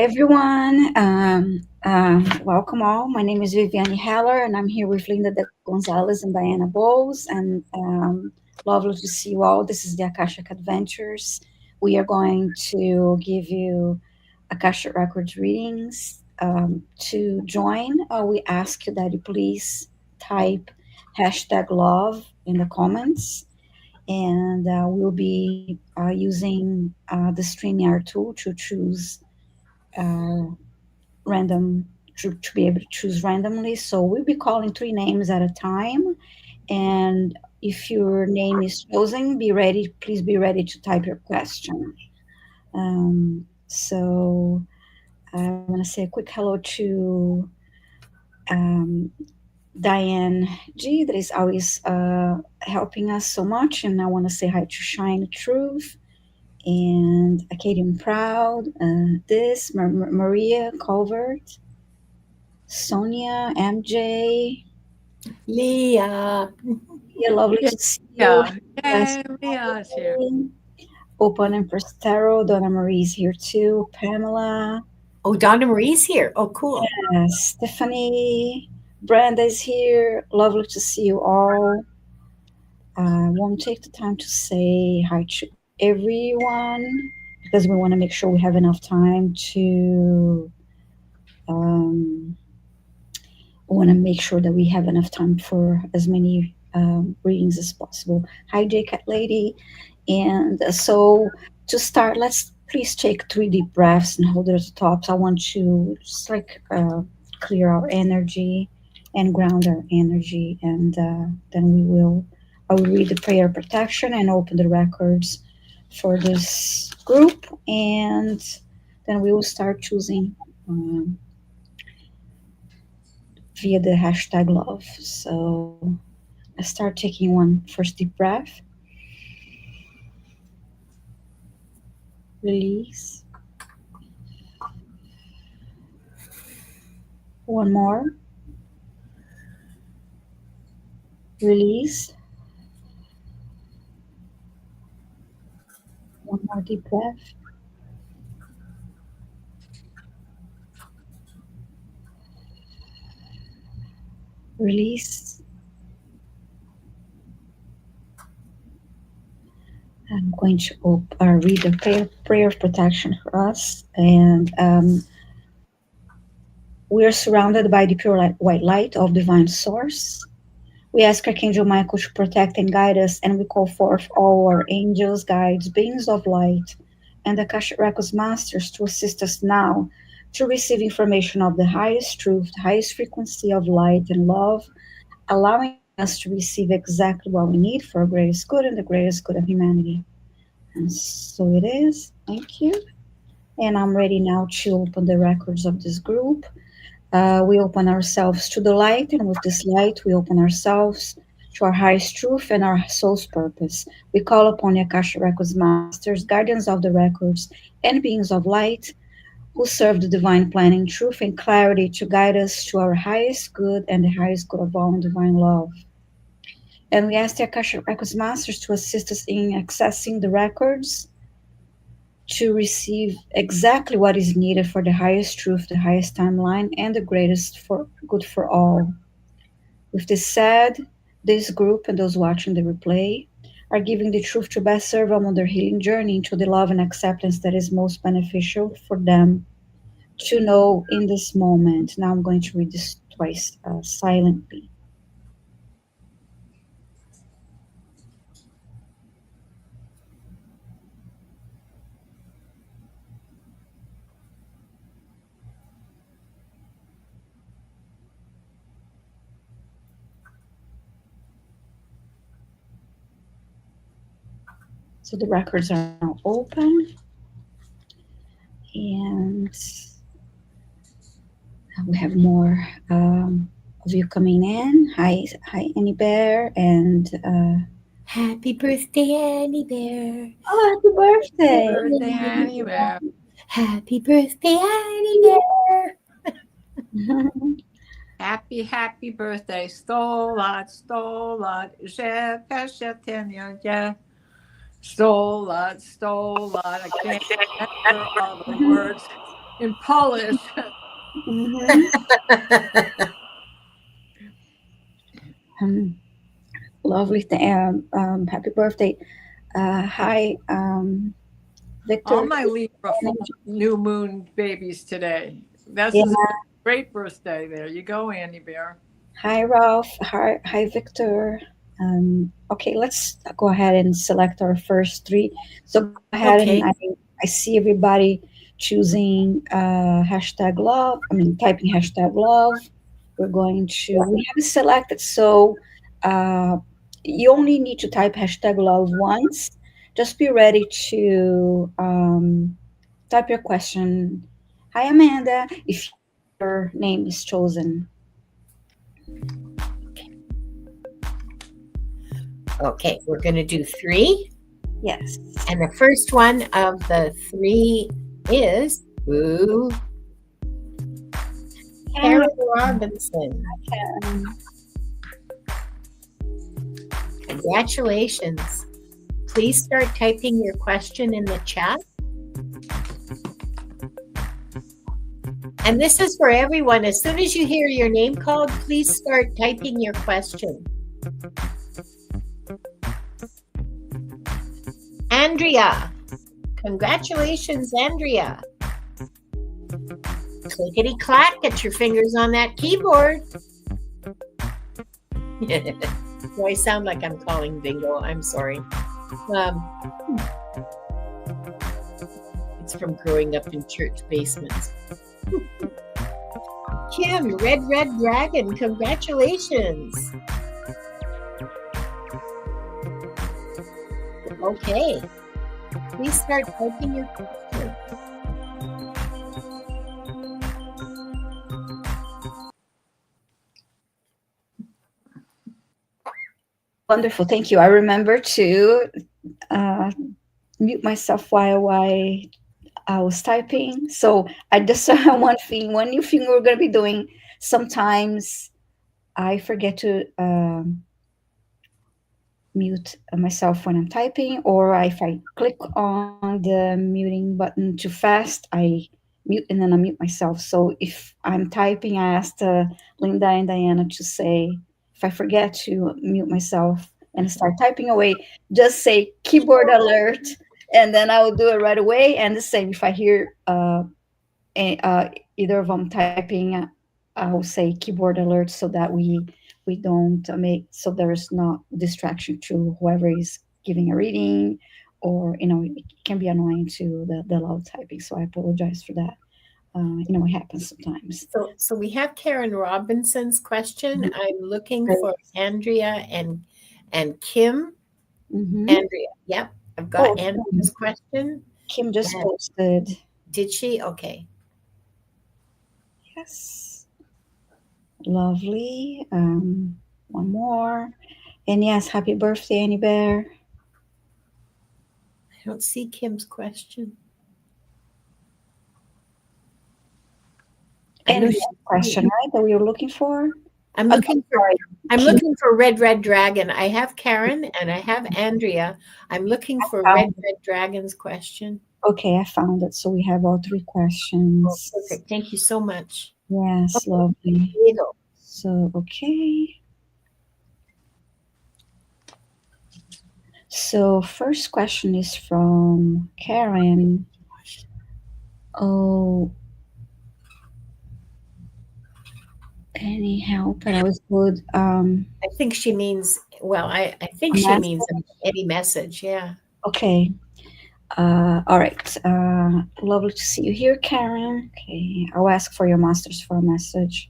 everyone. Welcome all. My name is Viviane Heller, and I'm here with Linda de Gonzalez and Diana Bowles. And lovely to see you all. This is the Akashic Adventures. We are going to give you Akashic Records readings. To join, we ask you that you please type hashtag love in the comments, and we'll be using the StreamYard tool to choose uh, random to be able to choose randomly. So we'll be calling three names at a time. And if your name is chosen, be ready. Please be ready to type your question. So I want to say a quick hello to um, Diane G, that is always helping us so much. And I want to say hi to Shine Truth and Acadian Proud, Maria Colvert, Sonia, MJ. Leah. Yeah, lovely Yeah, to see you. yeah, Guys, yay, Leah's here. Open and Prestero. Donna Marie's here too. Pamela. Oh, Donna Marie's here. Oh, cool. Stephanie. Brenda is here. Lovely to see you all. I won't take the time to say hi to everyone because we want to make sure we have enough time to um, we want to make sure that we have enough time for as many readings as possible. Hi, J Cat Lady. And so to start, let's please take three deep breaths and hold it at the tops. I want to just like clear our energy and ground our energy. And then I will read the prayer of protection and open the records for this group. And then we will start choosing via the hashtag love. So I start taking one first deep breath, release. One more, release. One more deep breath, release. I'm going to read the prayer of protection for us. And we are surrounded by the pure white light of divine source. We ask Archangel Michael to protect and guide us, and we call forth all our angels, guides, beings of light, and the Akashic Records masters to assist us now to receive information of the highest truth, the highest frequency of light and love, allowing us to receive exactly what we need for our greatest good and the greatest good of humanity. And so it is. Thank you. And I'm ready now to open the records of this group. We open ourselves to the light, and with this light, we open ourselves to our highest truth and our soul's purpose. We call upon the Akasha Records Masters, guardians of the records, and beings of light who serve the divine plan in truth and clarity to guide us to our highest good and the highest good of all in divine love. And we ask the Akasha Records Masters to assist us in accessing the records to receive exactly what is needed for the highest truth, the highest timeline, and the greatest for good for all. With this said, this group and those watching the replay are giving the truth to best serve them on their healing journey into the love and acceptance that is most beneficial for them to know in this moment. Now I'm going to read this twice silently. So the records are now open, and we have more of you coming in. Hi, Annie Bear, and Happy birthday, Annie Bear. oh, happy birthday! Birthday anywhere. Happy birthday, Annie Bear. Happy, happy birthday. Stolat. Yeah. Stolat. I can't remember all the words. in Polish. Mhm. Um, Lovely. Happy birthday. Hi, All Victor. my Libra new moon babies today. This Yeah. is a great birthday. There you go, Annie Bear. Hi, Ralph. Hi, Victor. Okay, let's go ahead and select our first three. So go ahead, and Okay. I see everybody choosing hashtag love. I mean, typing hashtag love. We're going to, we have it selected. So uh, you only need to type hashtag love once. Just be ready to type your question. Hi, Amanda. If your name is chosen. Okay, we're going to do three. Yes. And the first one of the three is ooh, Karen Robinson. Um, Congratulations. Please start typing your question in the chat. And this is for everyone. As soon as you hear your name called, please start typing your question. Andrea. Congratulations, Andrea. Clickety clack, get your fingers on that keyboard. Do I sound like I'm calling bingo? I'm sorry. It's from growing up in church basements. Kim, Red Dragon, congratulations. Okay. Please start typing your question. Wonderful, thank you. I remember to uh, mute myself while I was typing. So I just one new thing we're going to be doing. Sometimes I forget to mute myself when I'm typing, or if I click on the muting button too fast, I mute and then I mute myself. So if I'm typing, I asked Linda and Diana to say, if I forget to mute myself and start typing away, just say keyboard alert, and then I will do it right away. And the same if I hear either of them typing, I will say keyboard alert so that we don't make so there's not distraction to whoever is giving a reading, or it can be annoying to the loud typing. So I apologize for that. It happens sometimes. So we have Karen Robinson's question. I'm looking for Andrea and Kim. Mm-hmm. Andrea, yep, I've got Oh, Andrea's question. Kim just And posted. did she? Okay. Yes, lovely. One more, and yes, happy birthday, Annie Bear. I don't see Kim's question. I know And she question, right, that we were looking for. I'm I'm looking for sorry. I'm Kim, looking for Red Dragon. I have Karen and I have Andrea. I'm looking for Red Dragon's question. okay, I found it. So we have all three questions. Perfect. Thank you so much. Yes, lovely. There you go. So, okay. So, first question is from Karen. Oh, any help? But I was good. I think she means I think A she means message? any message. Yeah. Okay. All right. Lovely to see you here, Karen. Okay, I'll ask for your masters for a message.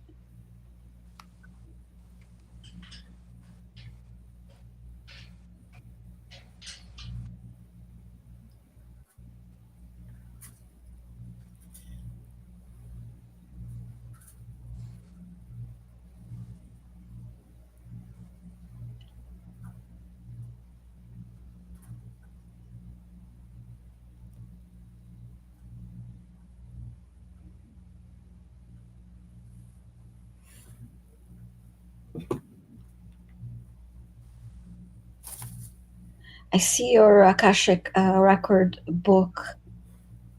I see your Akashic record book,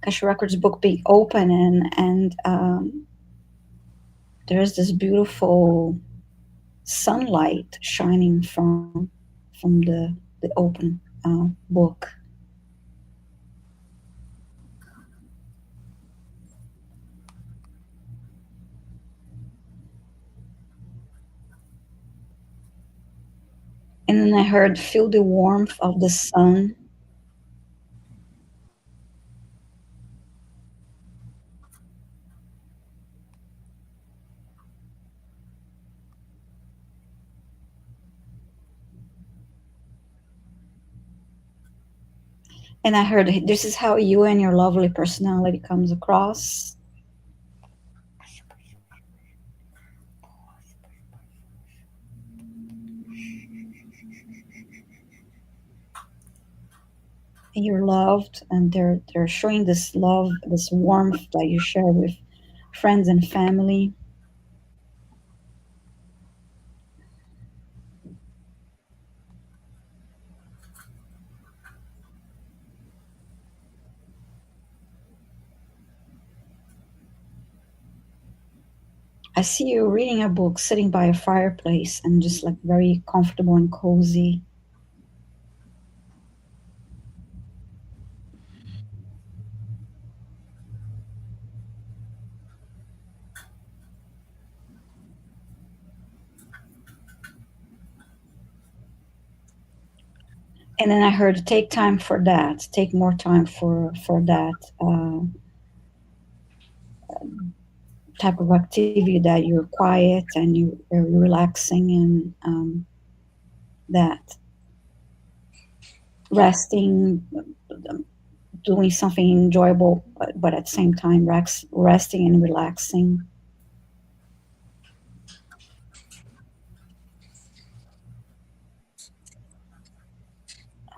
Akashic Records book being open, and there's this beautiful sunlight shining from the open book. And then I heard, feel the warmth of the sun. And I heard, this is how you and your lovely personality comes across. And you're loved, and they're showing this love, this warmth that you share with friends and family. I see you reading a book, sitting by a fireplace, and just like very comfortable and cozy. And then I heard, take time for that, take more time for that type of activity, that you're quiet and you're relaxing, and that resting, doing something enjoyable, but at the same time resting and relaxing.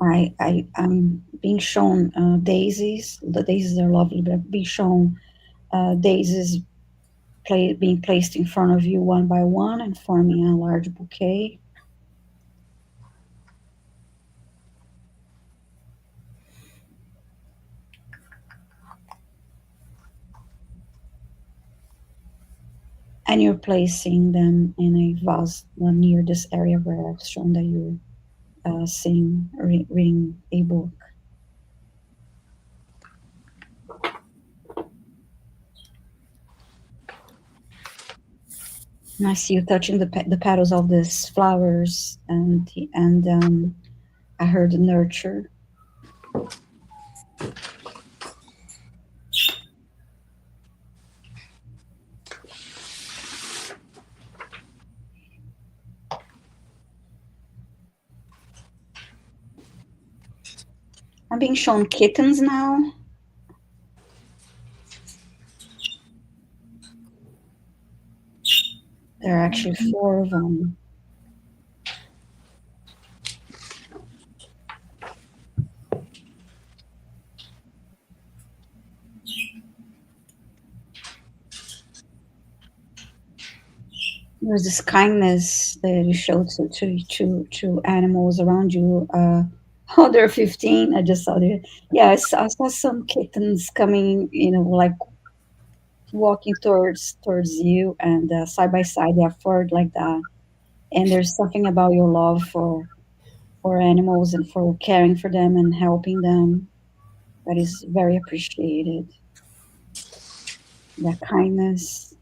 I'm being shown daisies. The daisies are lovely, but I'm being shown daisies being placed in front of you one by one and forming a large bouquet. And you're placing them in a vase near this area where I've shown that you're seeing, reading a book. And I see you touching the petals of these flowers, and I heard nurture. I'm being shown kittens now. There are actually four of them. There's this kindness that you show to animals around you. Oh, they're 15. I just saw there. Yeah, I saw some kittens coming, like walking towards you, and side by side they are forward like that. And there's something about your love for animals and for caring for them and helping them that is very appreciated. That kindness.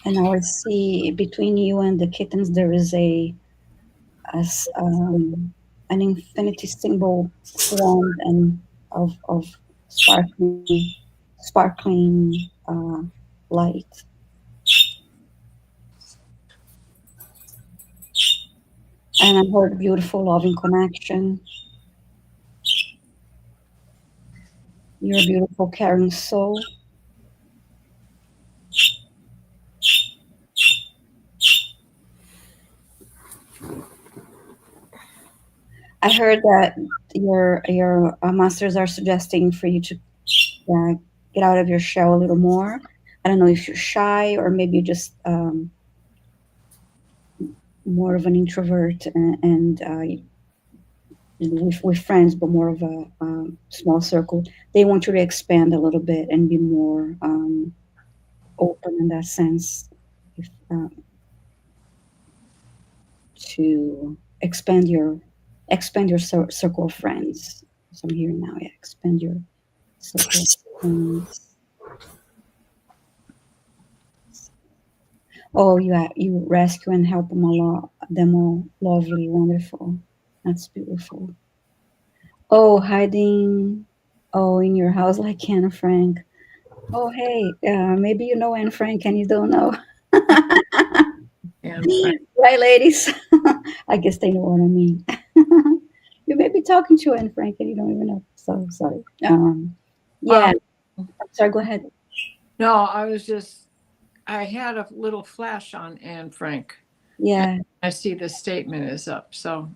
And I would see between you and the kittens there is as an infinity symbol formed, and of sparkling sparkling light. And I heard beautiful loving connection. You're a beautiful caring soul. I heard that your masters are suggesting for you to get out of your shell a little more. I don't know if you're shy or maybe you're just more of an introvert and with friends, but more of a small circle. They want you to expand a little bit and be more open in that sense. If, to expand your circle of friends. So I'm hearing now, yeah, expand your circle of friends. Oh, you rescue and help them a lot. Them all lovely, wonderful. That's beautiful. Oh, hiding. Oh, in your house like Anne Frank. Oh, hey, maybe you know Anne Frank and you don't know. And Frank. Right, ladies? I guess they know what I mean. You may be talking to Anne Frank and you don't even know. So sorry. Yeah. Um, Sorry. Go ahead. no, I had a little flash on Anne Frank. Yeah. I see the statement is up. So,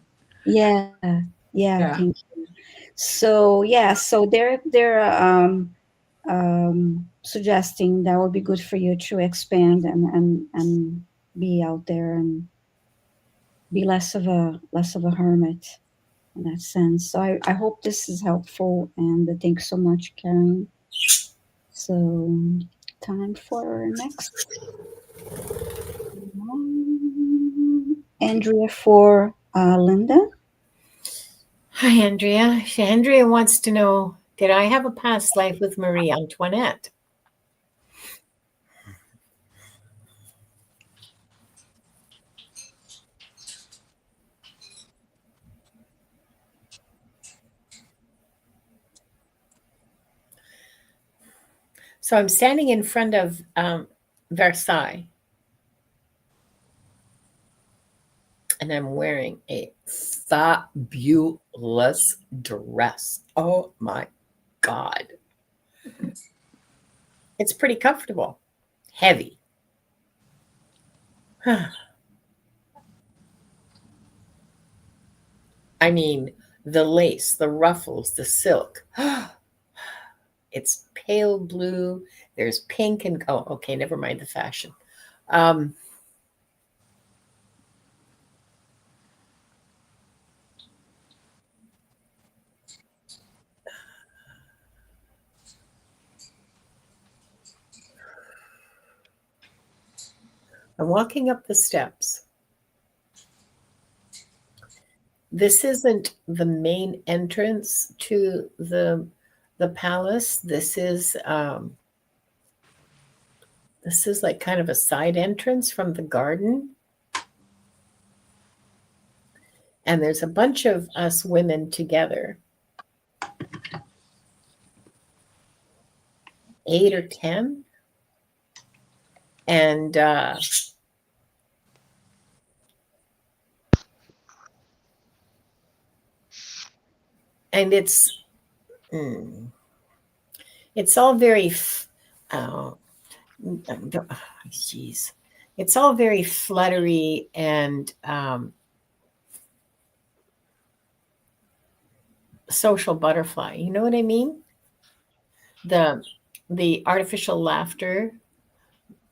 Yeah. Yeah. yeah. Thank you. So yeah. So they're suggesting that would be good for you to expand and be out there and be less of a hermit in that sense. So I hope this is helpful and thanks so much, Karen. So time for next one. Andrea for Linda. Hi, Andrea. Andrea wants to know, did I have a past life with Marie Antoinette? So I'm standing in front of Versailles, and I'm wearing a fabulous dress. Oh my God. It's pretty comfortable, heavy. I mean, the lace, the ruffles, the silk. It's pale blue. There's pink and, oh, okay, never mind the fashion. Um, I'm walking up the steps. This isn't the main entrance to the palace. This is like kind of a side entrance from the garden. And there's a bunch of us women together, 8 or 10. And and it's all very geez, it's all very fluttery and social butterfly. You know what I mean? The artificial laughter,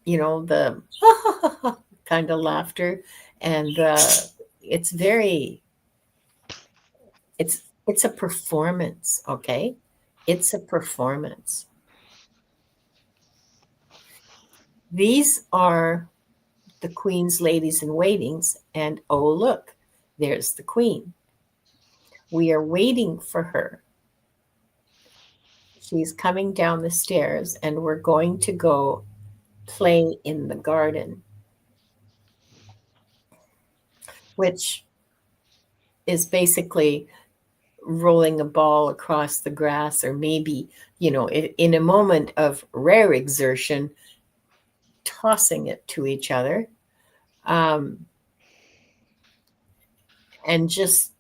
the kind of laughter, and it's very it's a performance, okay? It's a performance. These are the queen's ladies in waitings, and oh look, there's the queen. We are waiting for her. She's coming down the stairs, and we're going to go play in the garden, which is basically rolling a ball across the grass, or maybe, in a moment of rare exertion, tossing it to each other. And just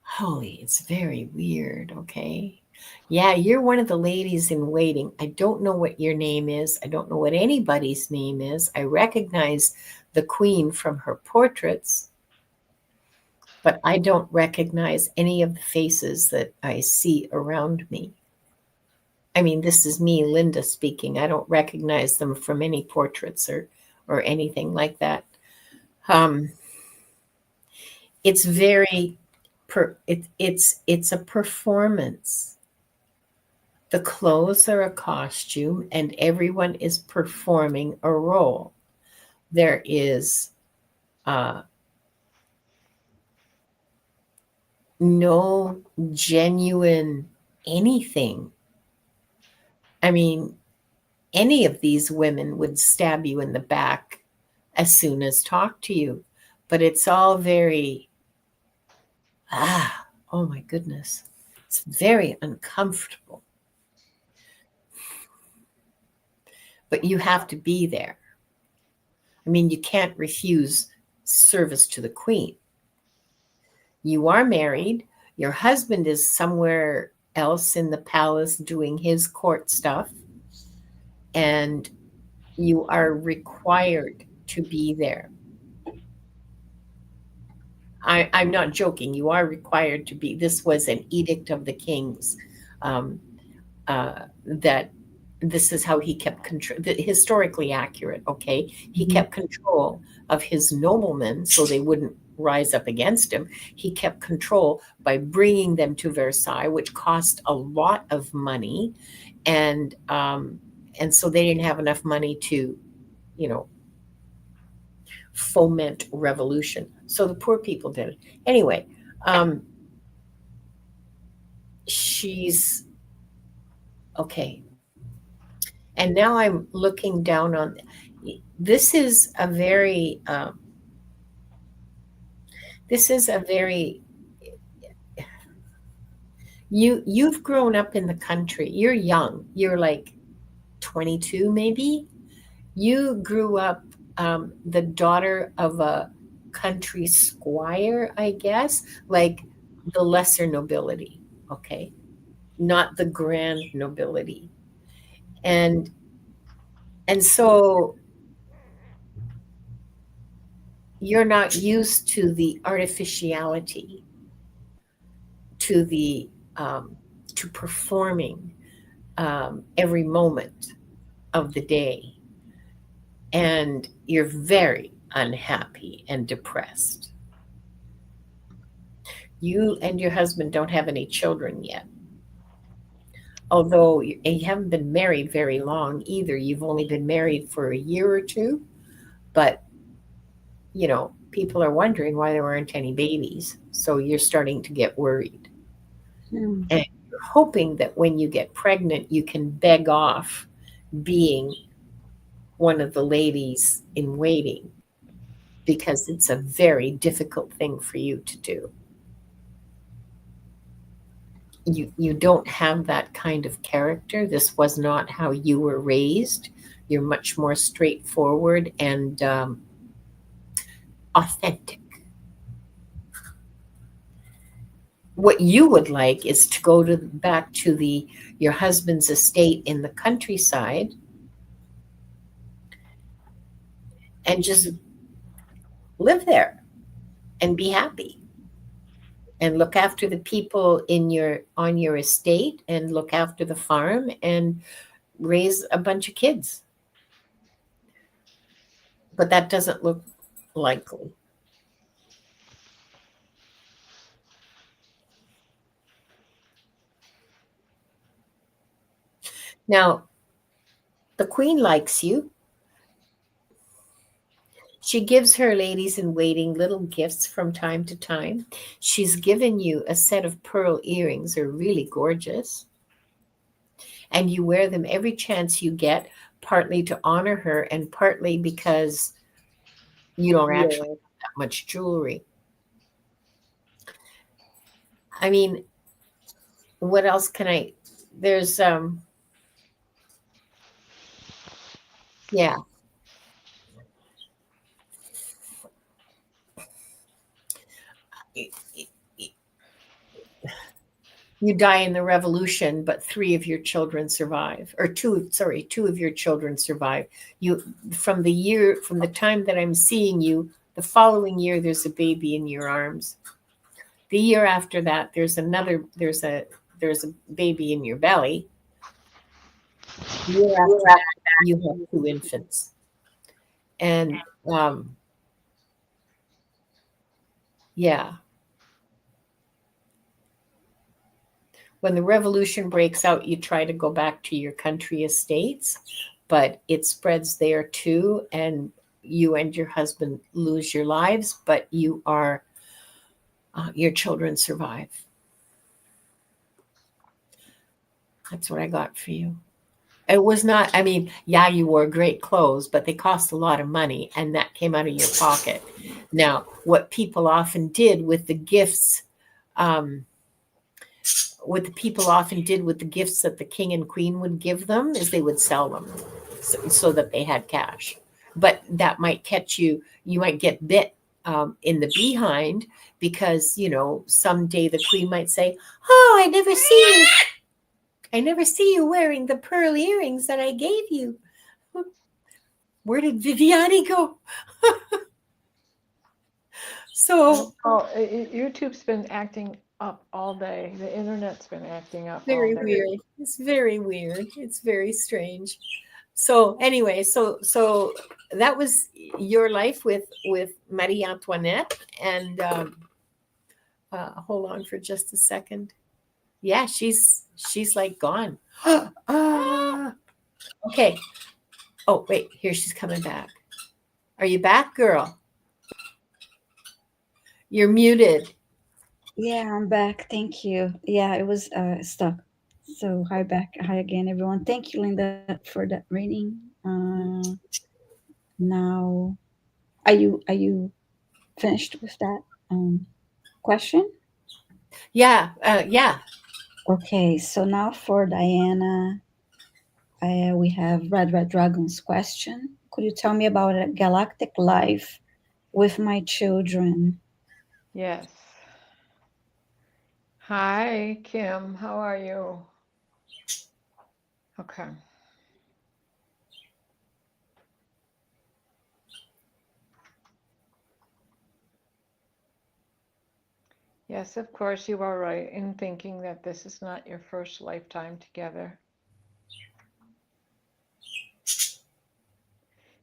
holy, it's very weird, okay? Yeah, you're one of the ladies in waiting. I don't know what your name is. I don't know what anybody's name is. I recognize the queen from her portraits. but I don't recognize any of the faces that I see around me. I mean, this is me, Linda, speaking. I don't recognize them from any portraits or anything like that. It's very it's a performance. The clothes are a costume, and everyone is performing a role. There is no genuine anything. I mean, any of these women would stab you in the back as soon as talk to you, but it's all very, oh my goodness, it's very uncomfortable. But you have to be there. I mean, you can't refuse service to the queen. You are married. Your husband is somewhere else in the palace doing his court stuff. And you are required to be there. I'm not joking. You are required to be. This was an edict of the king's, that this is how he kept control. Historically accurate, okay? He kept control of his noblemen so they wouldn't rise up against him. He kept control by bringing them to Versailles, which cost a lot of money, and so they didn't have enough money to, foment revolution. So the poor people did it. Anyway, she's okay. And now I'm looking down on this is a very you've grown up in the country. You're young. You're like 22 maybe. You grew up the daughter of a country squire, I guess, like the lesser nobility, okay? Not the grand nobility. And so you're not used to the artificiality, to the to performing every moment of the day, and you're very unhappy and depressed. You and your husband don't have any children yet, although you haven't been married very long either. You've only been married for a year or two, but people are wondering why there aren't any babies, so you're starting to get worried. And you're hoping that when you get pregnant, you can beg off being one of the ladies in waiting, because it's a very difficult thing for you to do. You don't have that kind of character. This was not how you were raised. You're much more straightforward and authentic. What you would like is to go back to your husband's estate in the countryside and just live there and be happy and look after the people on your estate and look after the farm and raise a bunch of kids. But that doesn't look likely. Now, the queen likes you. She gives her ladies in waiting little gifts from time to time. She's given you a set of pearl earrings. They're really gorgeous. And you wear them every chance you get, partly to honor her and partly because you don't actually have that much jewelry. I mean, what else can there's, yeah. You die in the revolution, but 3 of your children survive, or 2 of your children survive. From the time that I'm seeing you, the following year, there's a baby in your arms. The year after that, there's a baby in your belly. The year after that, you have two infants. And yeah, when the revolution breaks out, you try to go back to your country estates, but it spreads there too, and you and your husband lose your lives, but your children survive. That's what I got for you. It was not, I mean, yeah, you wore great clothes, but they cost a lot of money, and that came out of your pocket. Now, what people often did with the gifts, what the people often did with the gifts that the king and queen would give them is they would sell them so that they had cash. But that might catch you, you might get bit in the behind because, someday the queen might say, "Oh, I never see you wearing the pearl earrings that I gave you. Where did Viviani go?" So YouTube's been acting up all day. The internet's been acting up all very day. weird. It's very weird. It's very strange. So anyway, so that was your life with Marie Antoinette, and hold on for just a second. Yeah, she's like gone. Okay. Oh wait, here she's coming back. Are you back, girl? You're muted. Yeah, I'm back. Thank you. Yeah, it was stuck. So hi back, hi again, everyone. Thank you, Linda, for that reading. Now, are you finished with that question? Yeah. Okay, so now for Diana, we have Red Dragon's question. Could you tell me about a galactic life with my children? Yes. Hi, Kim. How are you? Okay. Yes, of course, you are right in thinking that this is not your first lifetime together.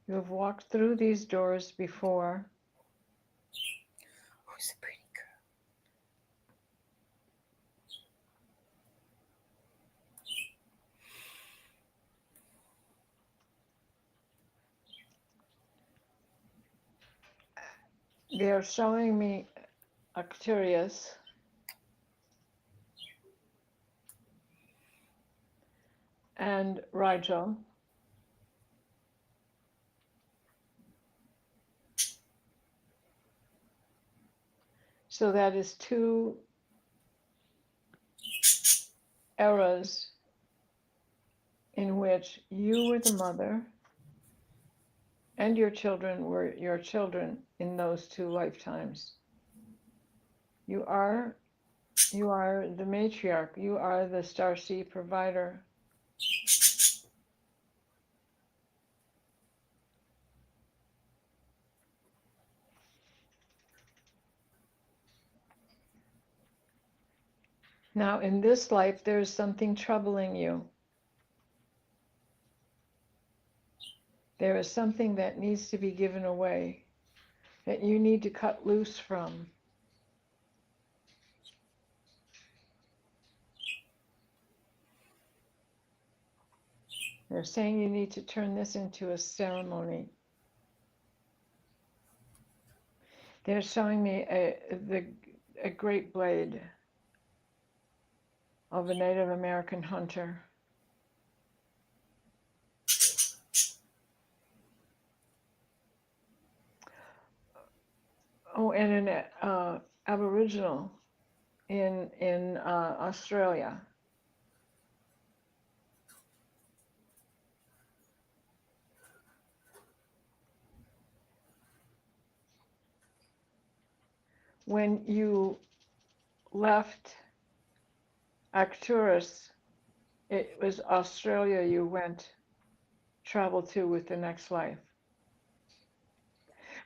You have walked through these doors before. Who's a pretty girl? They're showing me Arcturus and Rigel. So that is two eras in which you were the mother and your children were your children in those two lifetimes. You are the matriarch. You are the starseed provider. Now, in this life, there is something troubling you. There is something that needs to be given away, that you need to cut loose from. They're saying you need to turn this into a ceremony. They're showing me a great blade of a Native American hunter. Oh, and an Aboriginal in Australia. When you left Arcturus, it was Australia you traveled to with the next life.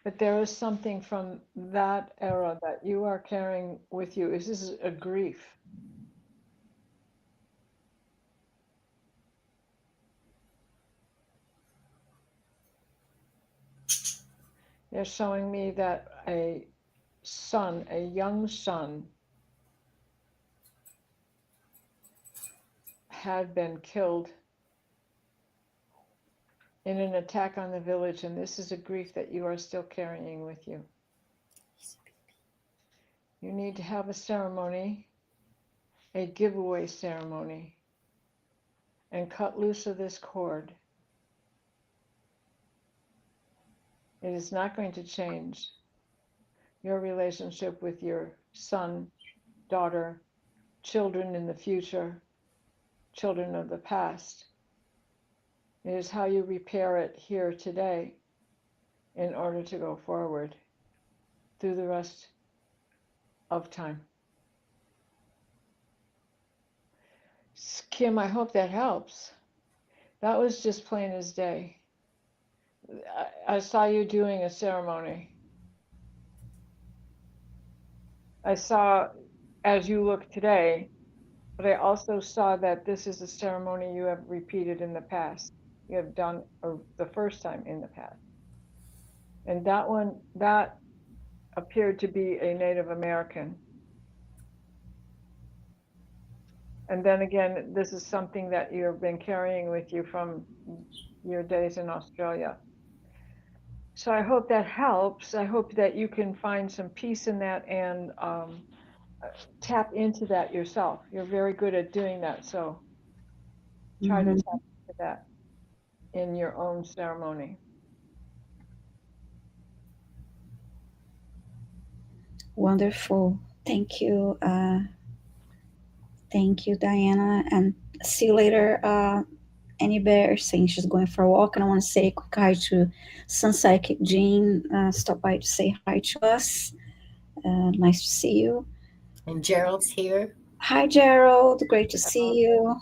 But there is something from that era that you are carrying with you. This is a grief. They're showing me that a son, a young son, had been killed in an attack on the village, and this is a grief that you are still carrying with you. You need to have a ceremony, a giveaway ceremony, and cut loose of this cord. It is not going to change your relationship with your son, daughter, children in the future, children of the past. It is how you repair it here today in order to go forward through the rest of time. Kim, I hope that helps. That was just plain as day. I saw you doing a ceremony. I saw as you look today, but I also saw that this is a ceremony you have repeated in the past. You have done the first time in the past. And that one, that appeared to be a Native American. And then again, this is something that you've been carrying with you from your days in Australia. So I hope that helps. I hope that you can find some peace in that and tap into that yourself. You're very good at doing that. So try to tap into that in your own ceremony. Wonderful. Thank you. Thank you, Diana. And see you later, Annie Bear, saying she's going for a walk. And I want to say a quick hi to Sunset Jean. Stop by to say hi to us. Nice to see you. And Gerald's here. Hi, Gerald. Great to see you.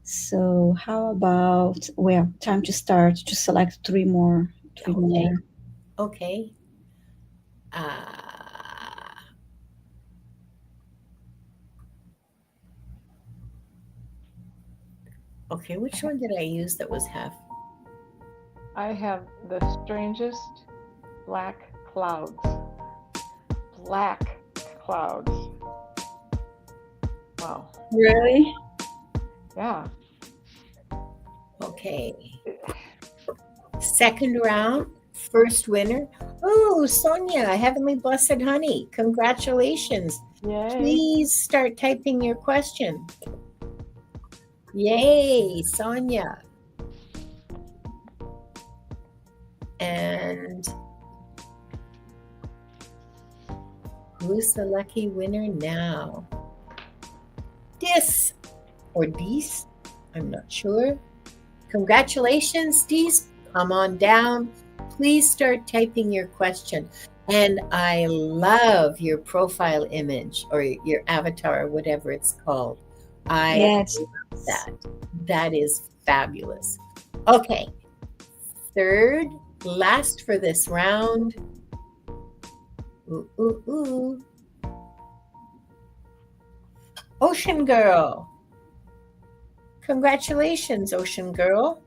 So how about, well, time to start to select three more. Okay. Okay, which one did I use that was half? I have the strangest black clouds. Black clouds. Wow. Really? Yeah. Okay. Second round, first winner. Oh, Sonia, Heavenly Blessed Honey. Congratulations. Yay. Please start typing your question. Yay, Sonia. And who's the lucky winner now? Dis or Dees, I'm not sure. Congratulations, Dees. Come on down. Please start typing your question. And I love your profile image or your avatar, or whatever it's called. I love that. That is fabulous. Okay. Third, last for this round. Ocean Girl. Congratulations, Ocean Girl.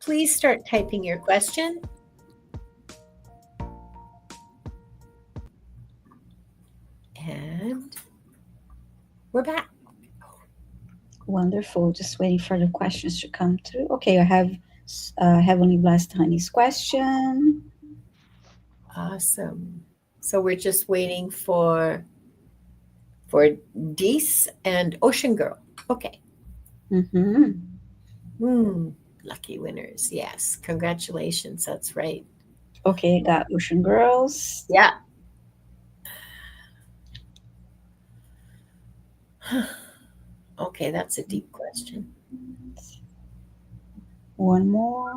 Please start typing your question. And we're back. Wonderful. Just waiting for the questions to come through. Okay, I have Heavenly Blessed Honey's question. Awesome. So we're just waiting for Dees and Ocean Girl. Okay. Lucky winners. Yes. Congratulations. That's right. Okay, got Ocean Girls. Yeah. Okay, that's a deep question. One more.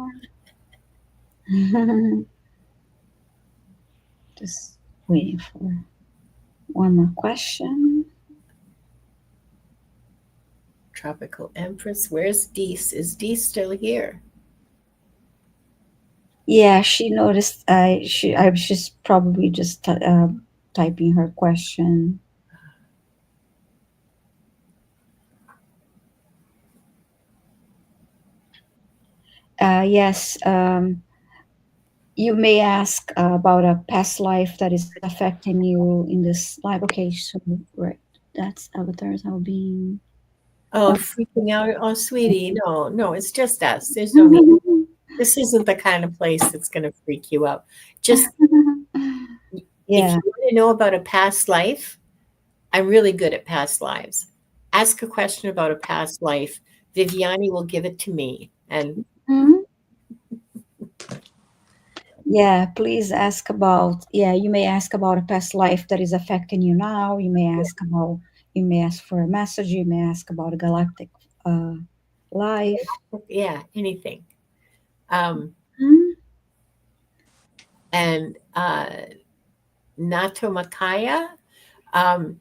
Just waiting for one more question. Tropical Empress. Where's Dees? Is Dees still here? Yeah, she noticed. She's probably just typing her question. Yes, you may ask about a past life that is affecting you in this life. Okay, so right, that's avatars how being. Oh, freaking out. Oh, sweetie, no, no, it's just us. There's no need. This isn't the kind of place that's going to freak you out. Just if Yeah. you want to know about a past life, I'm really good at past lives. Ask a question about a past life. Viviani will give it to me. And Mhm. Yeah, please ask about, yeah, you may ask about a past life that is affecting you now. You may ask for a message. You may ask about a galactic uh, life. yeah, anything. Um, Mhm. and Nato Makaya, um,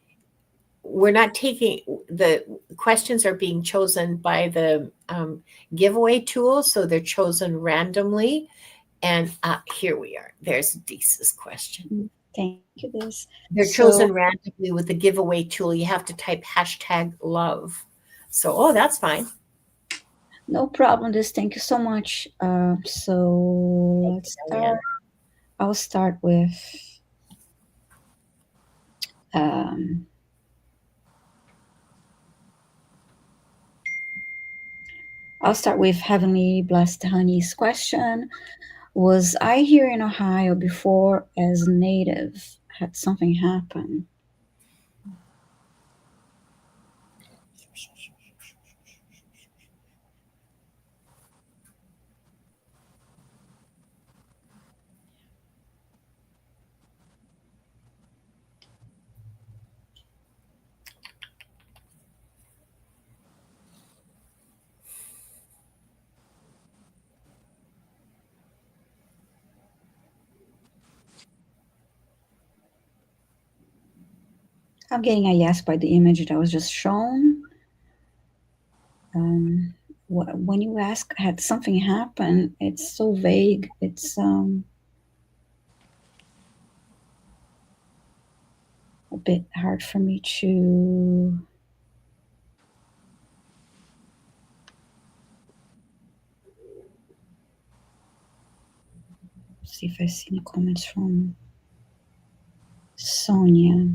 we're not taking the questions are being chosen by the giveaway tool, so they're chosen randomly. And here we are. There's Deesa's question. Thank you, this. They're So, chosen randomly with the giveaway tool. You have to type hashtag love. So, oh, that's fine. no problem, this. Thank you so much. So let's start. Diane. I'll start with um, I'll start with Heavenly Blessed Honey's question. Was I here in Ohio before as native? Had something happen? I'm getting a yes by the image that was just shown. Um, when you ask, had something happen? It's so vague. It's a bit hard for me to see if I see any comments from Sonia.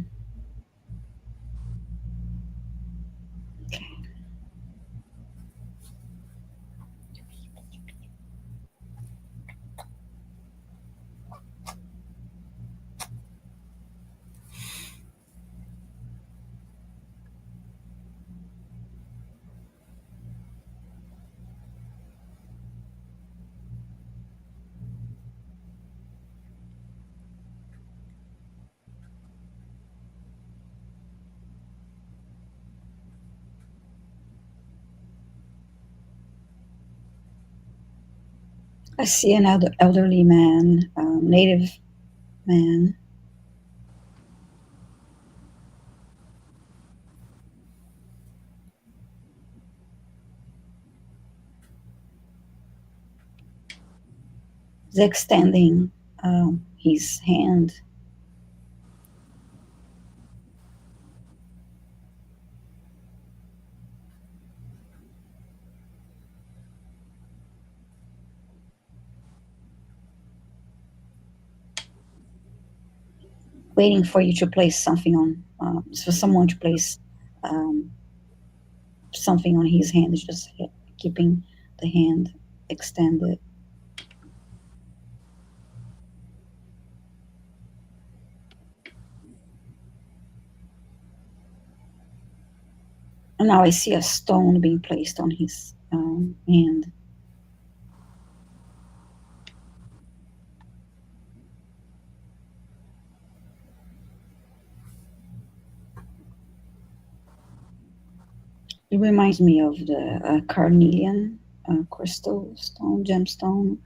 I see an elderly man, native man, is extending his hand. Waiting for you to place something on, for someone to place um, something on his hand. Is just keeping the hand extended. And now I see a stone being placed on his hand. It reminds me of the carnelian crystal stone, gemstone.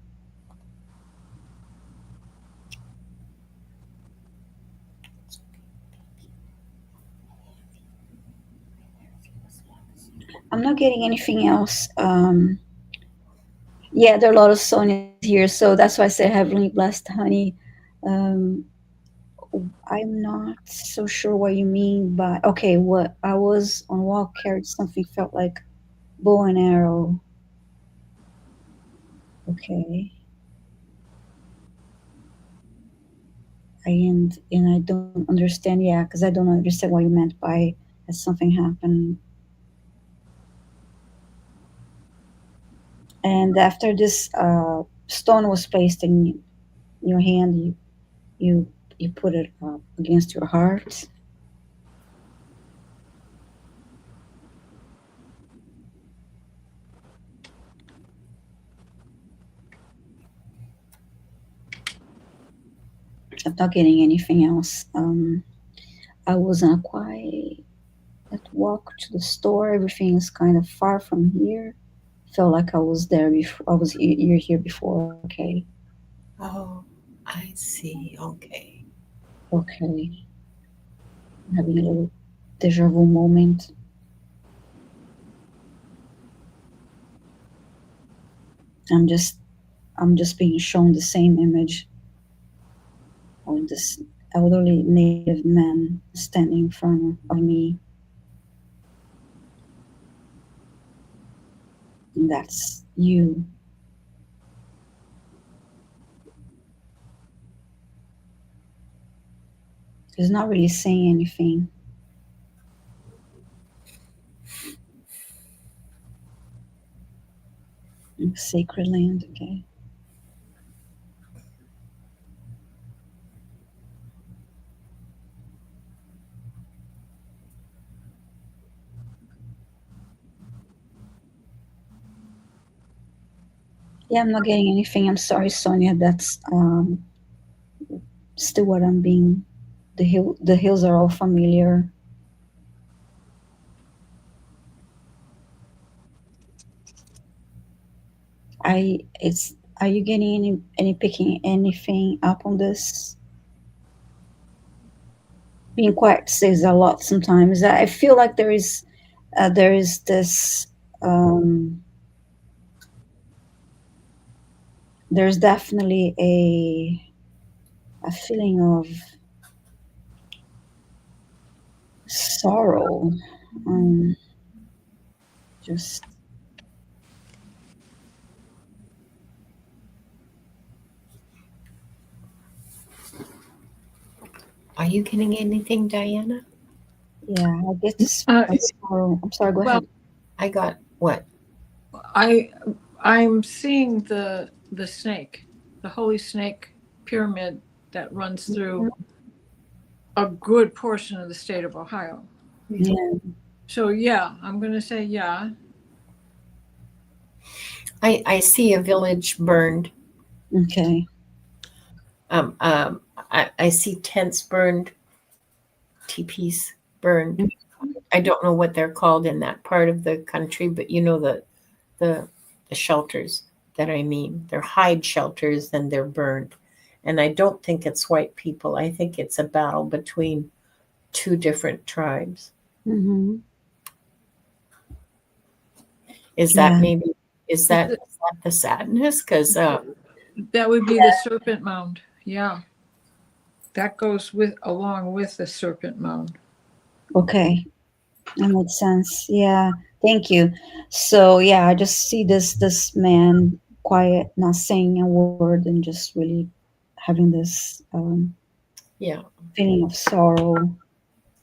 I'm not getting anything else. Yeah, there are a lot of Sonias here, so that's why I say heavenly blessed honey. Um, I'm not so sure what you mean by okay. What I was on a walk, carried something felt like bow and arrow. Okay, and I don't understand. Yeah, because I don't understand what you meant by has something happened. And after this stone was placed in your hand, you you put it up against your heart. I'm not getting anything else. I was on a quiet walk to the store. Everything is kind of far from here. Felt like I was there before. I was you're here before. Okay, Oh, I see. Okay. okay. Having a little deja vu moment. I'm just I'm just being shown the same image of this elderly native man standing in front of me. And that's you. He's not really saying anything. Sacred land, okay. Yeah, I'm not getting anything. I'm sorry, Sonia. That's still what I'm being. The hills are all familiar. I it's Are you getting any picking anything up on this? Being quiet says a lot sometimes. I feel like there is this um, there's definitely a feeling of sorrow. Um, just Are you getting anything, Diana? yeah, I get this Uh, sorrow. I'm sorry. Go well, ahead. I got what? I I'm seeing the snake, the holy snake pyramid that runs through a good portion of the state of Ohio. Yeah. So yeah, I'm going to say yeah. I see a village burned. Okay. Um, um, I see tents burned, teepees burned. I don't know what they're called in that part of the country, but you know the the shelters that I mean. They're hide shelters and they're burned. And I don't think it's white people. I think it's a battle between two different tribes. Mm-hmm. Is that Yeah. maybe is that the sadness? Because That would be the serpent mound. Yeah, that goes with along with the serpent mound. Okay. That makes sense. Yeah. Thank you. So yeah, I just see this man quiet, not saying a word, and just really having this yeah, feeling of sorrow.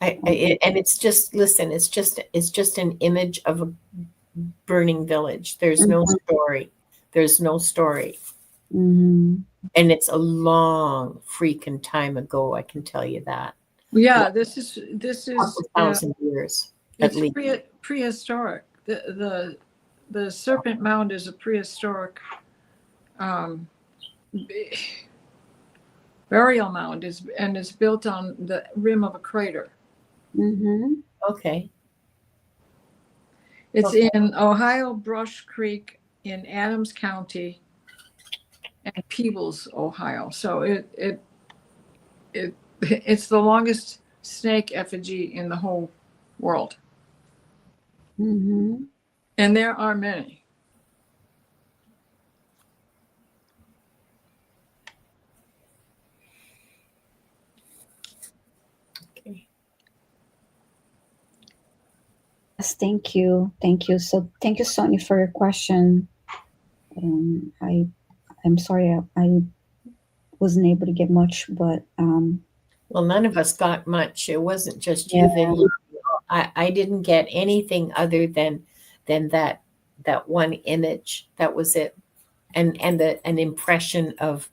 and it's just listen. It's just an image of a burning village. There's no Mhm. story. There's no story. Mhm. And it's a long freaking time ago, I can tell you that. Yeah, Like this a is couple thousand years at it's least. prehistoric. The serpent mound is a prehistoric um, burial mound is and is built on the rim of a crater. Mhm. Okay. It's Okay. in Ohio Brush Creek in Adams County and Peebles, Ohio. So it it's the longest snake effigy in the whole world, Mhm. and there are many. Yes, thank you. Thank you. So thank you, Sonia, for your question. I'm sorry I wasn't able to get much, but Well, none of us got much. It wasn't just yeah. you, Vivian. I didn't get anything other than that one image. That was it. And an impression of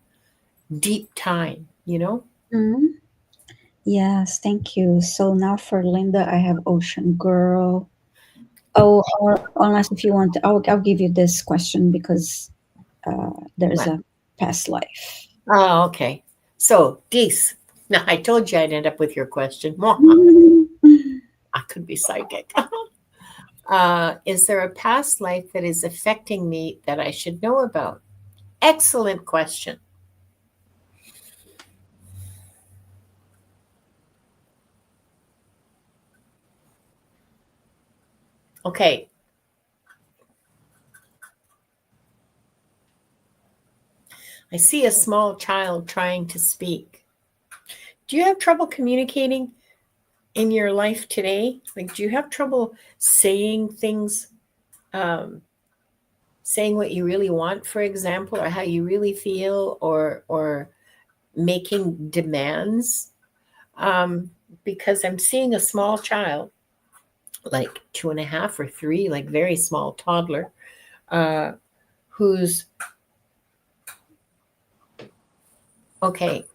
deep time, you know? Mhm. Yes, thank you. So now for Linda, I have Ocean Girl. Oh, or unless if you want, I'll give you this question because there's What? a past life. Oh, okay. So, this. Now, I told you I'd end up with your question. I could be psychic. Is there a past life that is affecting me that I should know about? Excellent question. Okay. I see a small child trying to speak. Do you have trouble communicating in your life today? Like, do you have trouble saying things, um, saying what you really want, for example, or how you really feel, or making demands? Um, because I'm seeing a small child, like 2.5 or 3, like very small toddler, uh, who's okay.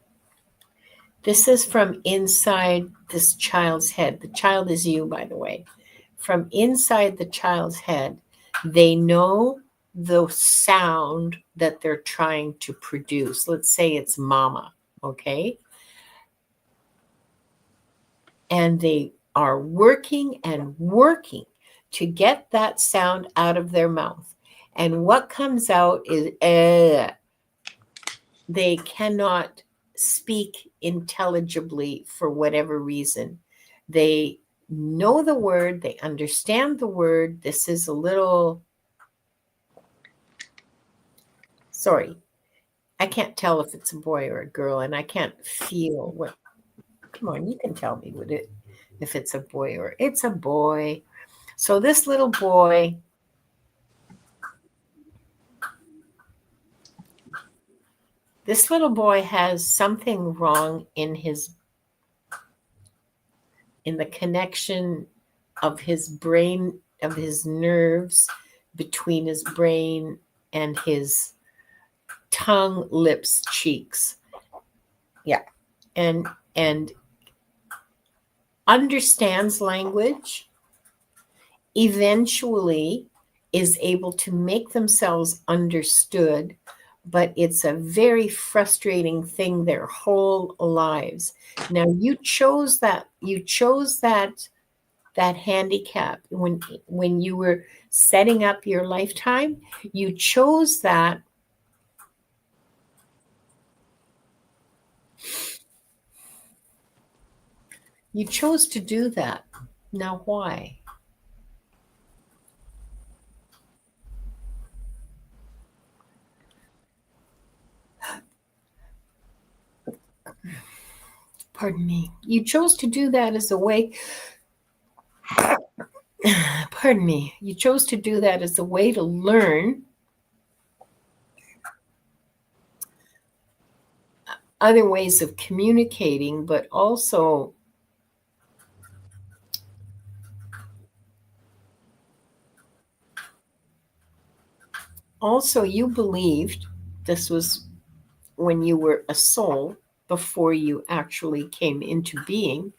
This is from inside this child's head. The child is you, by the way. From inside the child's head, they know the sound that they're trying to produce. Let's say it's mama, okay? And they are working and working to get that sound out of their mouth. And what comes out is they cannot speak intelligibly for whatever reason. They know the word, they understand the word. This is a little, sorry, I can't tell if it's a boy or a girl, and I can't feel what. Come on, you can tell me what it if it's a boy or it's a boy. So this little boy has something wrong in the connection of his brain, of his nerves between his brain and his tongue, lips, cheeks. Yeah. And understands language, eventually is able to make themselves understood, but it's a very frustrating thing their whole lives. Now you chose that handicap when you were setting up your lifetime. You chose that. You chose to do that. Now why? Pardon me. You chose to do that as a way. Pardon me. You chose to do that as a way to learn other ways of communicating, but also you believed this was when you were a soul before you actually came into being.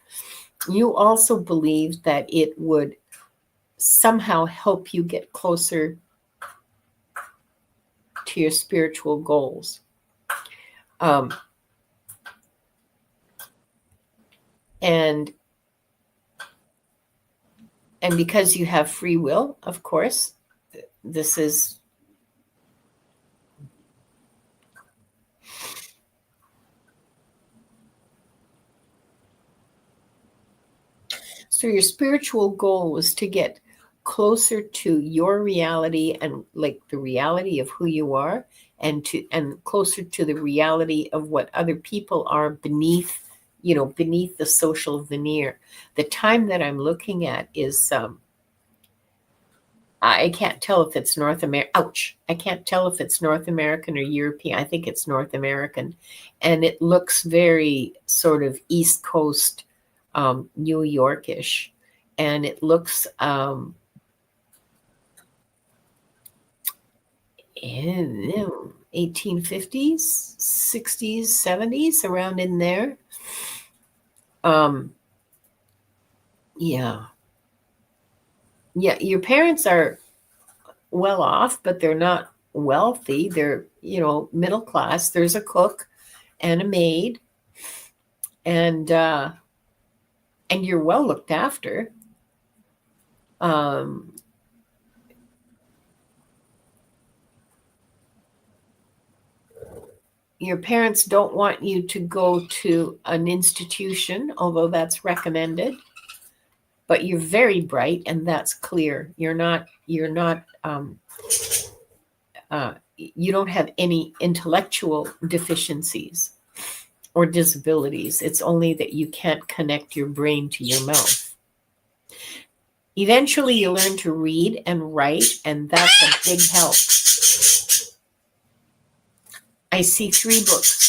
You also believed that it would somehow help you get closer to your spiritual goals. Um, and and because you have free will, of course, this is so your spiritual goal was to get closer to your reality and like the reality of who you are, and closer to the reality of what other people are beneath the social veneer. The time that I'm looking at is I can't tell if it's North American. Ouch. I can't tell if it's North American or European. I think it's North American. And it looks very sort of East Coast, New Yorkish. And it looks in 1850s, 60s, 70s, around in there. Yeah. Yeah, your parents are well off, but they're not wealthy. They're, middle class. There's a cook and a maid, and you're well looked after. Um, your parents don't want you to go to an institution, although that's recommended. But you're very bright, and that's clear. You're not. You don't have any intellectual deficiencies or disabilities. It's only that you can't connect your brain to your mouth. Eventually, you learn to read and write, and that's a big help. I see 3 books.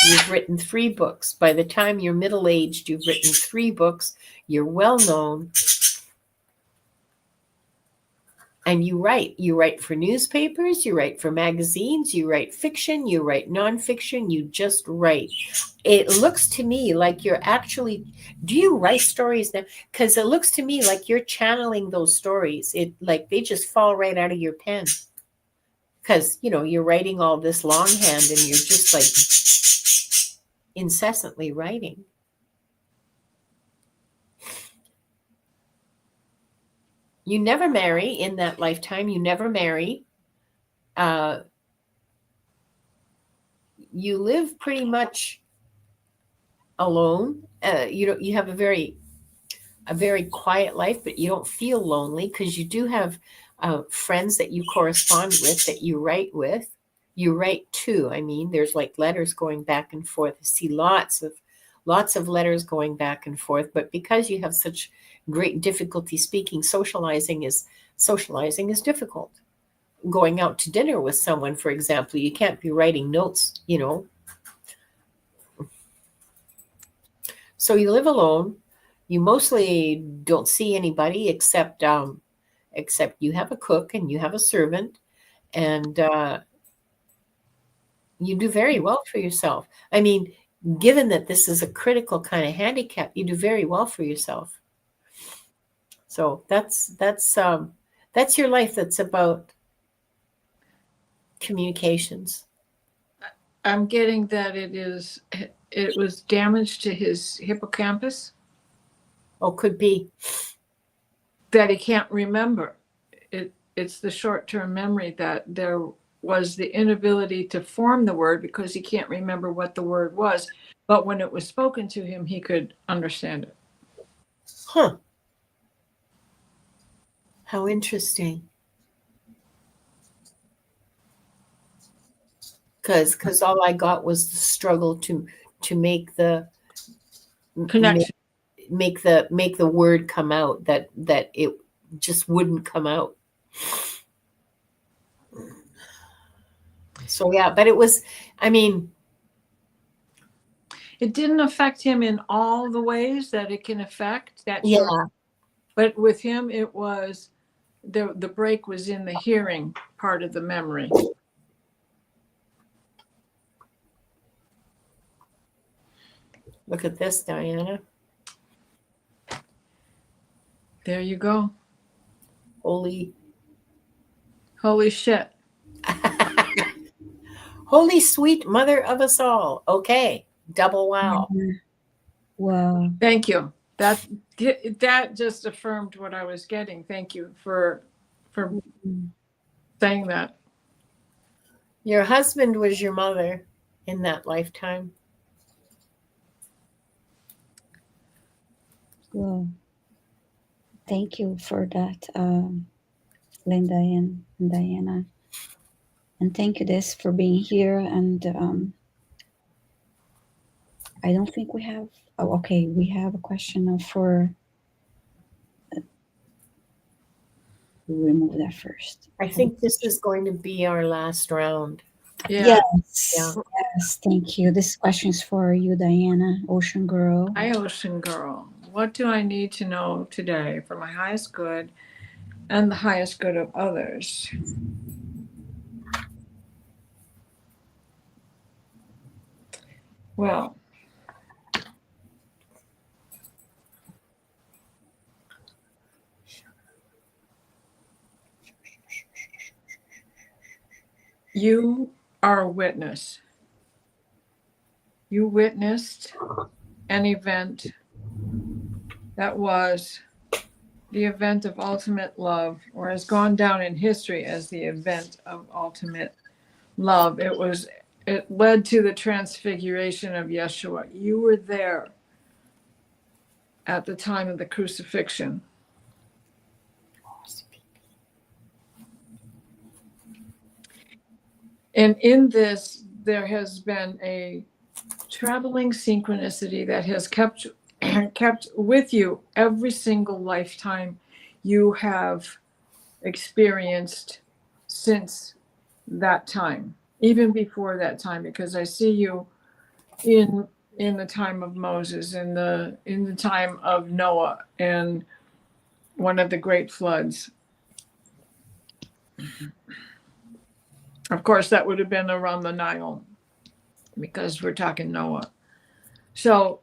You've written 3 books. By the time you're middle-aged, you've written 3 books. You're well-known. And you write. You write for newspapers. You write for magazines. You write fiction. You write nonfiction. You just write. It looks to me like you're actually, do you write stories now? Because it looks to me like you're channeling those stories. Like they just fall right out of your pen. Because, you're writing all this longhand and you're just like incessantly writing. You never marry in that lifetime. You never marry. You live pretty much alone. You have a very quiet life, but you don't feel lonely because you do have friends that you correspond with, that you write with. You write too. I mean, there's like letters going back and forth. I see lots of letters going back and forth. But because you have such great difficulty speaking, socializing is difficult. Going out to dinner with someone, for example, you can't be writing notes, So you live alone. You mostly don't see anybody except you have a cook and you have a servant, and you do very well for yourself. I mean, given that this is a critical kind of handicap, you do very well for yourself. So that's your life. That's about communications. I'm getting that it was damage to his hippocampus, Oh, could be. that he can't remember. It's the short-term memory, that there was the inability to form the word because he can't remember what the word was. But when it was spoken to him, he could understand it. Huh. How interesting. Because all I got was the struggle to make the Connection. make the word come out, that it just wouldn't come out. So yeah, but it was, I mean, it didn't affect him in all the ways that it can affect that yeah. short. But with him, it was the break was in the hearing part of the memory. Look at this, Diana. There you go. Holy shit. Holy sweet mother of us all. Okay. Double wow. Wow. Thank you. That just affirmed what I was getting. Thank you for saying that. Your husband was your mother in that lifetime. Well, thank you for that, Linda and Diana. And thank you, Des, for being here. And I don't think we have. Oh, okay. We have a question for we'll remove that first. I think this is going to be our last round. Yeah. Yes. Yeah. Yes. Thank you. This question is for you, Diana, Ocean Girl. Hi, Ocean Girl. What do I need to know today for my highest good and the highest good of others? Well, you are a witness. You witnessed an event that was the event of ultimate love, or has gone down in history as the event of ultimate love. It led to the transfiguration of Yeshua. You were there at the time of the crucifixion. And in this, there has been a traveling synchronicity that has kept with you every single lifetime you have experienced since that time, even before that time, because I see you in the time of Moses, in the time of Noah, and one of the great floods. Of course, that would have been around the Nile, because we're talking Noah. So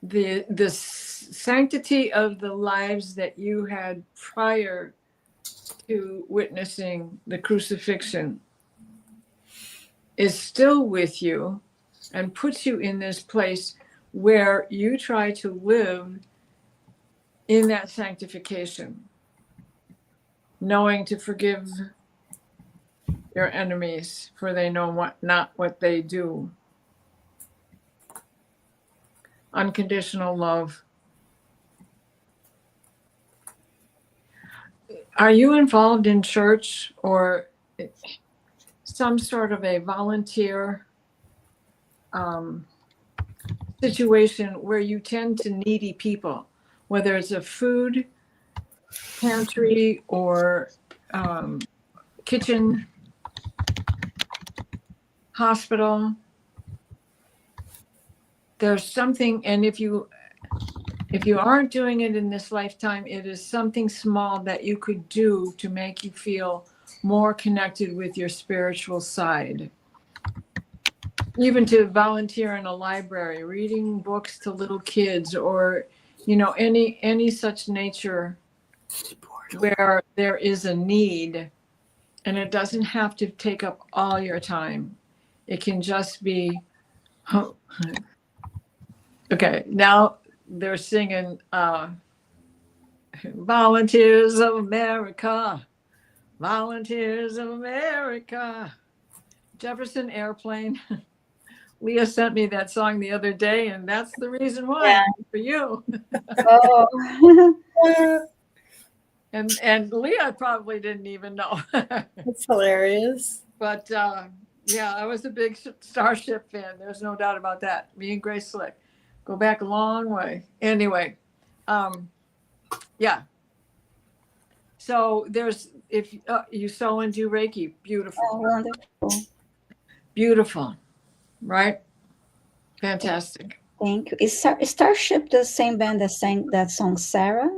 the sanctity of the lives that you had prior to witnessing the crucifixion is still with you and puts you in this place where you try to live in that sanctification, knowing to forgive your enemies, for they know not what they do. Unconditional love. Are you involved in church or some sort of a volunteer situation where you tend to needy people, whether it's a food pantry or kitchen, hospital? There's something, and if you aren't doing it in this lifetime, it is something small that you could do to make you feel more connected with your spiritual side. Even to volunteer in a library, reading books to little kids, or any such nature where there is a need, and it doesn't have to take up all your time. It can just be okay. Now they're singing Volunteers of America, Volunteers of America, Jefferson Airplane. Leah sent me that song the other day, and that's the reason why for you. Oh. And Leah probably didn't even know. That's hilarious. But yeah, I was a big Starship fan. There's no doubt about that. Me and Grace Slick go back a long way. Anyway, yeah. So there's, if you sew and do Reiki, beautiful. Oh, wonderful. Beautiful, right? Fantastic. Thank you. Is Starship the same band that sang that song, Sarah?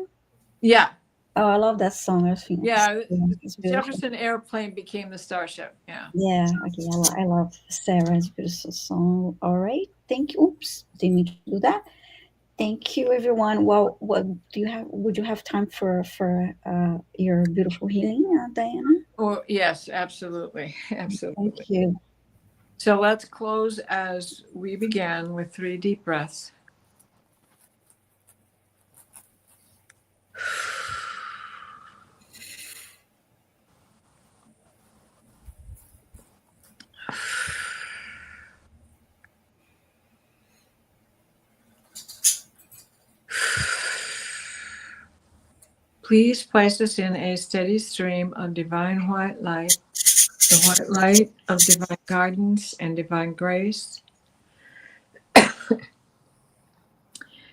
Yeah. Oh, I love that song. I think Yeah, it's beautiful. Jefferson Airplane became the Starship. Yeah. Yeah, okay. I love Sarah's beautiful song. All right. Thank you. Oops, didn't mean to do that. Thank you, everyone. Well, what do you have? Would you have time for your beautiful healing, Diana? Oh, yes, absolutely. Absolutely. Thank you. So let's close as we began with 3 deep breaths. Please place us in a steady stream of divine white light, the white light of divine guidance and divine grace.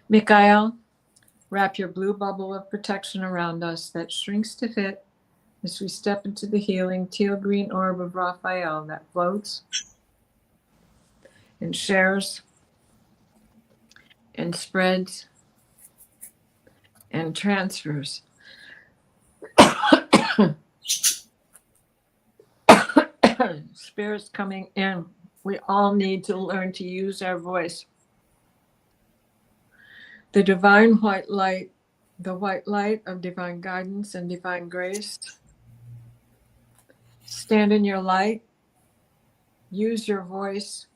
Mikhail, Wrap your blue bubble of protection around us that shrinks to fit as we step into the healing teal green orb of Raphael that floats and shares and spreads and transfers. Spirits coming in. We all need to learn to use our voice. The divine white light, the white light of divine guidance and divine grace. Stand in your light. Use your voice.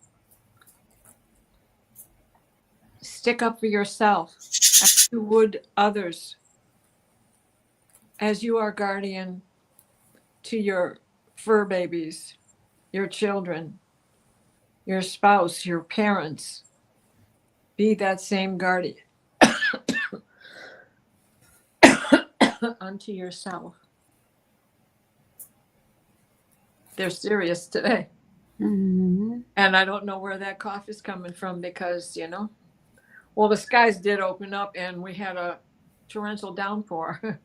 Stick up for yourself as you would others, as you are guardian to your fur babies, your children, your spouse, your parents. Be that same guardian unto yourself. They're serious today. Mm-hmm. And I don't know where that cough is coming from because, well, the skies did open up and we had a torrential downpour.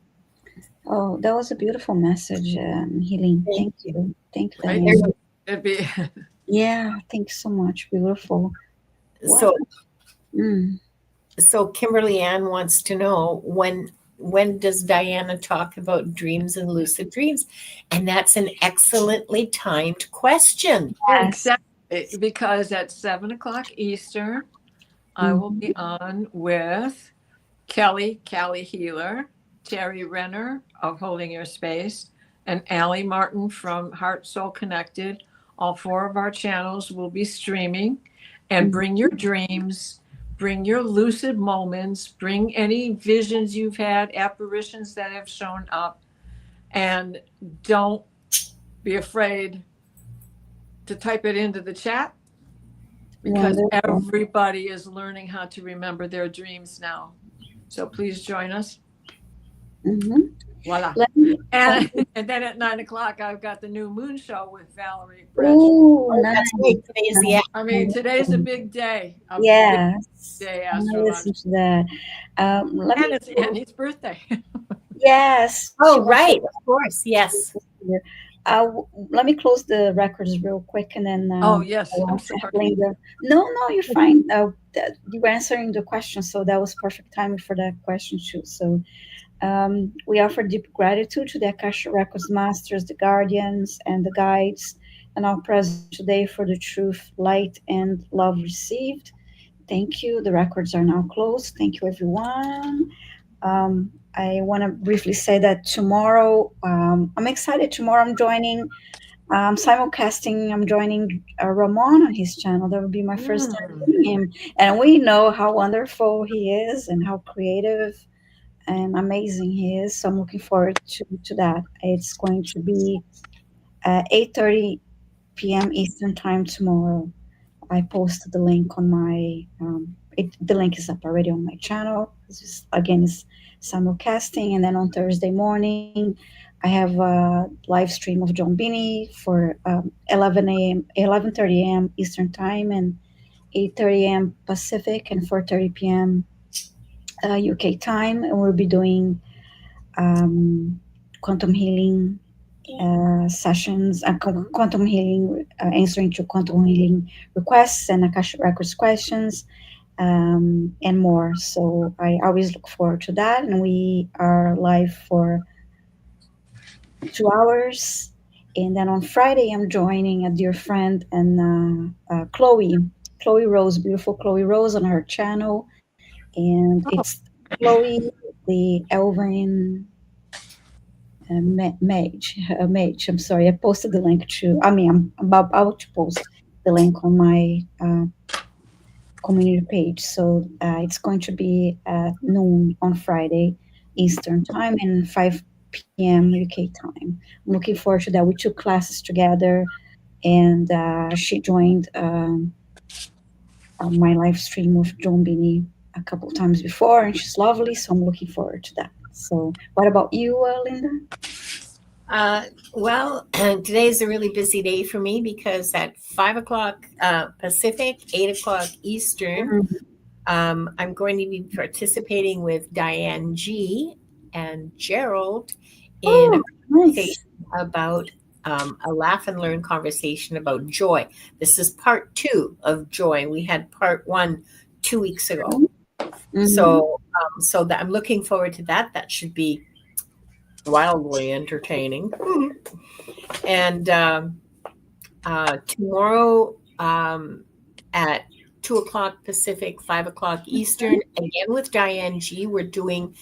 Oh, that was a beautiful message, Healing. Thank you. Thank you, Right? Diane. It'd be Yeah, thank you so much. Beautiful. So, Mm. so Kimberly Ann wants to know when does Diana talk about dreams and lucid dreams? And that's an excellently timed question. Yes. exactly because at 7:00 Eastern, I will be on with Callie Healer, Terry Renner of Holding Your Space, and Allie Martin from Heart Soul Connected. All 4 of our channels will be streaming. And bring your dreams, bring your lucid moments, bring any visions you've had, apparitions that have shown up, and don't be afraid to type it into the chat because Wonderful. everybody is learning how to remember their dreams now. So please join us. Mm-hmm. Voila. Let me, And then at 9:00, I've got the new moon show with Valerie Brett. oh, Oh, nice. that's right. Today's the I mean, today's a big day. A Yes. big day I'm gonna listen astrology. to that. Let And me. it's Annie's birthday. Yes. Oh, she wants right. to- Of course. Yes. Let me close the records real quick and then Oh, yes. I I'm want sorry. Linda. No, you're fine. You were answering the question, so that was perfect timing for that question too. So we offer deep gratitude to the Akashic Records Masters, the Guardians, and the Guides, and all present today for the truth, light, and love received. Thank you. The records are now closed. Thank you, everyone. I want to briefly say that tomorrow, I'm excited. Tomorrow, I'm joining simulcasting. I'm joining Ramon on his channel. That will be my first time meeting him, and we know how wonderful he is and how creative and amazing he is. So I'm looking forward to that. It's going to be 8:30 p.m. Eastern time tomorrow. I posted the link on my. The link is up already on my channel. Again, it's simulcasting, and then on Thursday morning, I have a live stream of John Beanie for 11:30 a.m. Eastern time, and 8:30 a.m. Pacific, and 4:30 p.m. UK time, and we'll be doing quantum healing sessions, quantum healing, answering to quantum healing requests and Akashic Records questions, and more. So I always look forward to that. And we are live for 2 hours. And then on Friday, I'm joining a dear friend and Chloe Rose, beautiful Chloe Rose on her channel. And it's Chloe, the Elven mage. I'm sorry. I posted the link to. I'm about to post the link on my community page. So it's going to be at noon on Friday Eastern time and 5 p.m. UK time. I'm looking forward to that. We took classes together, and she joined my live stream with John Beanie a couple times before, and she's lovely. So I'm looking forward to that. So, what about you, Linda? Well, today's a really busy day for me because at 5:00 Pacific, 8:00 Eastern, I'm going to be participating with Diane G and Gerald in a Oh, nice. conversation about a laugh and learn conversation about joy. This is part 2 of joy. We had part 1 2 weeks ago. Mhm. So that I'm looking forward to that. That should be wildly entertaining. And tomorrow at 2 o'clock Pacific, 5 o'clock Eastern, again with Diane G, we're doing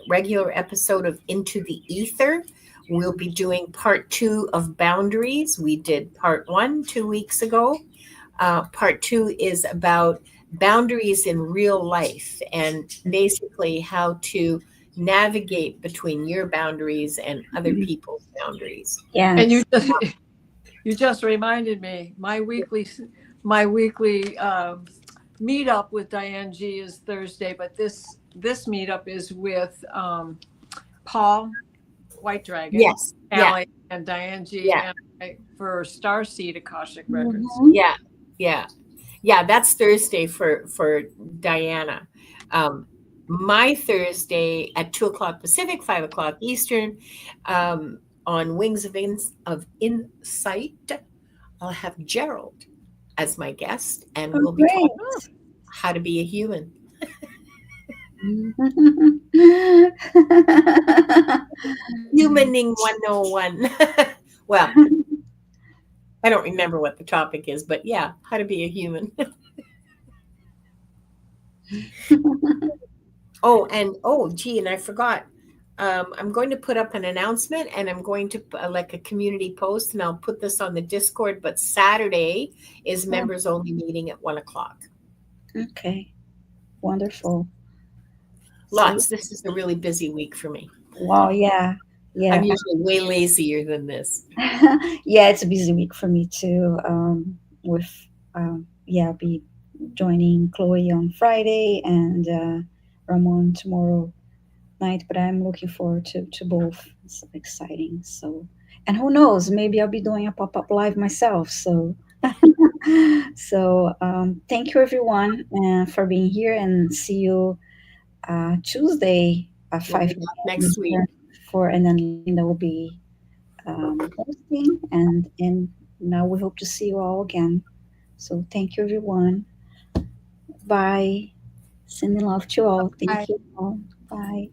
regular episode of Into the Ether. We'll be doing part 2 of boundaries. We did part 1 2 weeks ago. Part 2 is about boundaries in real life and basically how to navigate between your boundaries and other people's boundaries. And Yes. you just reminded me, my weekly meetup with Diane G is Thursday, but this meetup is with Paul White Dragon, Yes. Allie, and Diane G, Yeah. and for Starseed Akashic Records. Mhm. Yeah. That's Thursday for Diana. My Thursday at 2 o'clock Pacific, 5 o'clock Eastern, on Wings of Insight, I'll have Gerald as my guest, and Oh, we'll be great. talking how to be a human. Humaning 101. Well, I don't remember what the topic is, but yeah, how to be a human. And I forgot. I'm going to put up an announcement, and I'm going to like a community post, and I'll put this on the Discord. But Saturday is members only meeting at 1 o'clock. Okay, wonderful. Lots. This is a really busy week for me. Wow, yeah, yeah. I'm usually way lazier than this. Yeah, it's a busy week for me too. With yeah, I'll be joining Chloe on Friday and Ramon tomorrow night. But I'm looking forward to both. It's exciting. So, and who knows? Maybe I'll be doing a pop-up live myself. So, thank you everyone for being here, and see you Tuesday at We'll 5 be back p.m. next week. For, and then Linda will be hosting, and now we hope to see you all again. So thank you everyone. Bye. Sending love to you all. Thank Bye. you all. Bye.